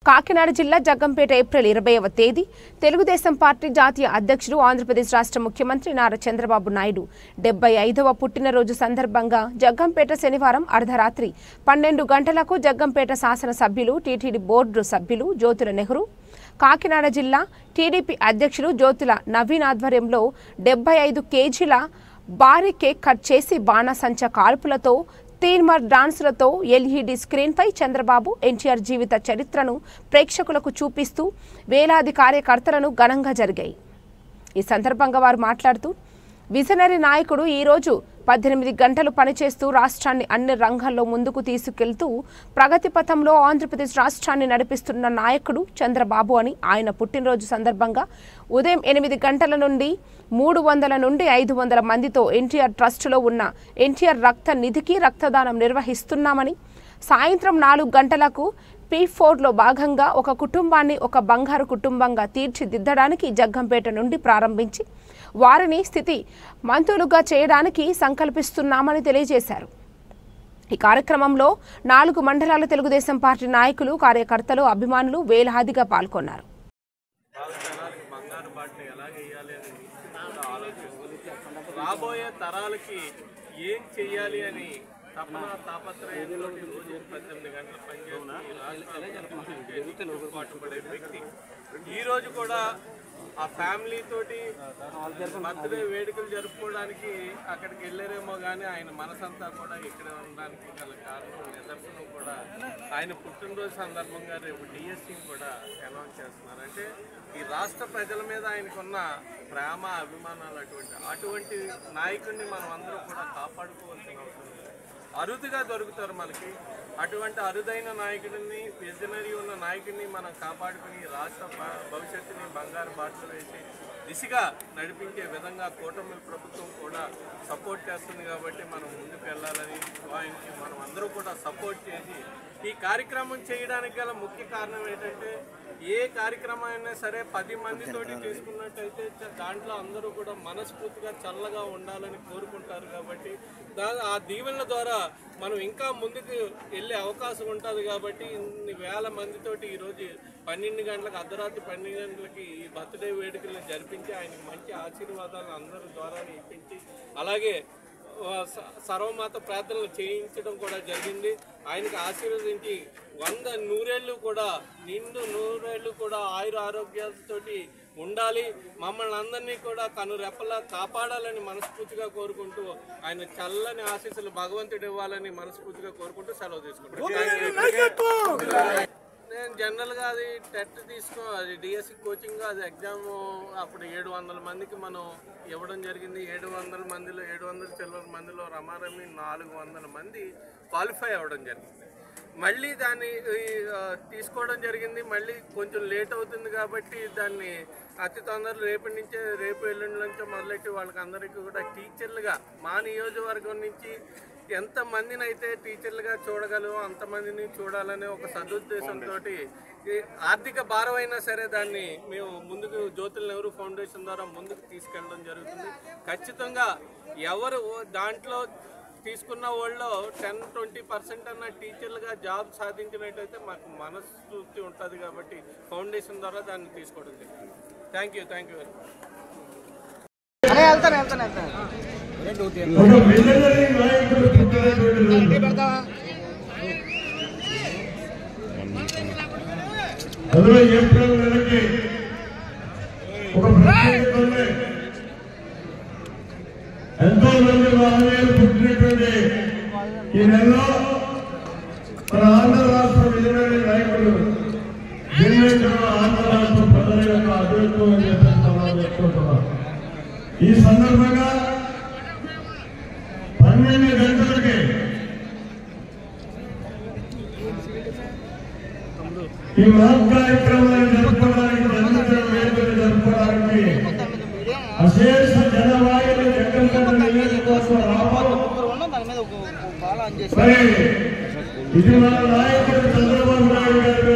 కాకినాడ జిల్లా జగ్గంపేట ఏప్రిల్ 20వ తేదీ తెలుగుదేశం పార్టీ జాతీయ అధ్యక్షుడు ఆంధ్రప్రదేశ్ రాష్ట్ర ముఖ్యమంత్రి నారా చంద్రబాబు నాయుడు 75వ పుట్టినరోజు సందర్భంగా జగ్గంపేట శనివారం అర్ధరాత్రి 12 గంటలకు జగ్గంపేట శాసన సభ్యులు టీటీడీ బోర్డు సభ్యులు జ్యోతుల నెహ్రూ కాకినాడ జిల్లా టీడీపీ అధ్యక్షుడు జ్యోతుల నవీన్ ఆధ్వర్యంలో 75 కేజీల భారీ కేక్ కట్ చేసి బాణసంచ కాల్పులతో తీన్మార్ డాన్సులతో ఎల్ఈడి స్క్రీన్ పై చంద్రబాబు ఎన్టీఆర్ జీవిత చరిత్రను ప్రేక్షకులకు చూపిస్తూ వేలాది కార్యకర్తలను ఘనంగా జరిగాయి। ఈ సందర్భంగా వారు మాట్లాడుతూ విజనరీ నాయకుడు ఈ రోజు 18 గంటలు పనిచేస్తూ రాష్ట్రాన్ని అన్ని రంగాల్లో ముందుకు తీసుకెళ్తూ ప్రగతి పథంలో ఆంధ్రప్రదేశ్ రాష్ట్రాన్ని నడిపిస్తున్న నాయకుడు చంద్రబాబు అని ఆయన పుట్టినరోజు సందర్భంగా ఉదయం 8 గంటల నుండి 300 నుండి 500 మందితో ఎన్టీఆర్ ట్రస్టులో ఉన్న ఎన్టీఆర్ రక్త నిధికి రక్తదానం నిర్వహిస్తున్నామని సాయంత్రం 4 గంటలకు P4లో భాగంగా ఒక కుటుంబాన్ని ఒక బంగారు కుటుంబంగా తీర్చిదిద్దడానికి జగ్గంపేట నుండి ప్రారంభించి వారిని స్థితి మంతులుగా చేయడానికి సంకల్పిస్తున్నామని తెలియజేశారు। ఈ కార్యక్రమంలో 4 మండలాల తెలుగుదేశం పార్టీ నాయకులు కార్యకర్తలు అభిమానులు వేలాదిగా పాల్గొన్నారు। రాబోయే తరాలకి ఏం చేయాలి అని తపన తాపత్రయంతో రోజు 18 గంటలు పనిచేసి వ్యక్తి ఈ రోజు కూడా ఆ ఫ్యామిలీ తోటి బర్త్డే వేడుకలు జరుపుకోవడానికి అక్కడికి వెళ్ళారేమో కానీ ఆయన మనసంతా కూడా ఇక్కడ ఉండడానికి గల కారణం నిదర్శనం కూడా ఆయన పుట్టినరోజు సందర్భంగా రేపు డిఎస్సీని కూడా అనౌన్స్ చేస్తున్నారు। అంటే ఈ రాష్ట్ర ప్రజల మీద ఆయనకున్న ప్రేమ అభిమానాలు అటువంటి నాయకుడిని మనం అందరూ కూడా కాపాడుకోవాల్సిన అవసరం ఉంది। అరుదుగా దొరుకుతారు మనకి అటువంటి అరుదైన నాయకుడిని విజనరీ ఉన్న నాయకుడిని మనం కాపాడుకుని రాష్ట్ర భవిష్యత్తుని బంగారు బాటలు వేసి దిశగా నడిపించే విధంగా కూటమి ప్రభుత్వం కూడా సపోర్ట్ చేస్తుంది కాబట్టి మనం ముందుకు వెళ్ళాలని ఆయనకి మనం అందరూ కూడా సపోర్ట్ చేసి ఈ కార్యక్రమం చేయడానికి గల ముఖ్య కారణం ఏంటంటే ఏ కార్యక్రమం అయినా సరే 10 మందితోటి చేసుకున్నట్టయితే దాంట్లో అందరూ కూడా మనస్ఫూర్తిగా చల్లగా ఉండాలని కోరుకుంటారు కాబట్టి ఆ దీవెనల ద్వారా మనం ఇంకా ముందుకు వెళ్ళే అవకాశం ఉంటుంది కాబట్టి ఇన్ని వేల మందితోటి ఈరోజు 12 గంటలకు అర్ధరాత్రి 12 గంటలకి ఈ బర్త్డే వేడుకలను జరిపించి ఆయనకి మంచి ఆశీర్వాదాలు అందరి ద్వారా ఇప్పించి అలాగే సర్వమాత ప్రార్థనలు చేయించడం కూడా జరిగింది। ఆయనకి ఆశీర్వదించి 100 నూరేళ్ళు కూడా నిండు నూరేళ్ళు కూడా ఆయుర ఆరోగ్యాలతోటి ఉండాలి మమ్మల్ని అందరినీ కూడా కనురెప్పలా కాపాడాలని మనస్ఫూర్తిగా కోరుకుంటూ ఆయన చల్లని ఆశీస్సులు భగవంతుడు ఇవ్వాలని మనస్ఫూర్తిగా కోరుకుంటూ సెలవు తీసుకుంటాను। నేను జనరల్గా అది టెట్ అది డిఎస్సి కోచింగ్ అది ఎగ్జామ్ అప్పుడు 700 మందికి మనం ఇవ్వడం జరిగింది। 700 మందిలో 700 చిల్లర మందిలో రమారమి 400 మంది క్వాలిఫై అవ్వడం జరిగింది। మళ్ళీ దాన్ని తీసుకోవడం జరిగింది, మళ్ళీ కొంచెం లేట్ అవుతుంది కాబట్టి దాన్ని అతి తొందరలో రేపు ఎల్లుండి నుంచో మొదలెట్టి వాళ్ళకి అందరికీ కూడా టీచర్లుగా మా నియోజకవర్గం నుంచి ఎంతమందిని అయితే టీచర్లుగా చూడగలమో అంతమందిని చూడాలనే ఒక సదుద్దేశంతో ఆర్థిక భారం అయినా సరే దాన్ని మేము ముందుకు జ్యోతుల నెహ్రూ ఫౌండేషన్ ద్వారా ముందుకు తీసుకెళ్ళడం జరుగుతుంది। ఖచ్చితంగా ఎవరు దాంట్లో తీసుకున్న వాళ్ళు 10-20% అన్న టీచర్లుగా జాబ్ సాధించినట్టయితే మాకు మనస్ఫూర్తి ఉంటుంది కాబట్టి ఫౌండేషన్ ద్వారా దాన్ని తీసుకోవడం జరిగింది। థ్యాంక్ యూ వెరీ ఎంతో మంది మహనీయులు పుట్టినటువంటి ఈ నెలలో మన ఆంధ్ర రాష్ట్ర విజనరీ నాయకులు ఆంధ్ర రాష్ట్ర ప్రజల యొక్క అభివృద్ధి అని చెప్పుకుంటున్నారు। ఈ సందర్భంగా 12 గంటలకి ఈ మహత్ కార్యక్రమాన్ని జరుపుకోవడానికి జరుపుకోవడానికి అశేష జనవాయులు జగ్గంపేట నియోజకవర్గం రావాలి। మరి ఇది మన నాయకుడు చంద్రబాబు నాయుడు గారి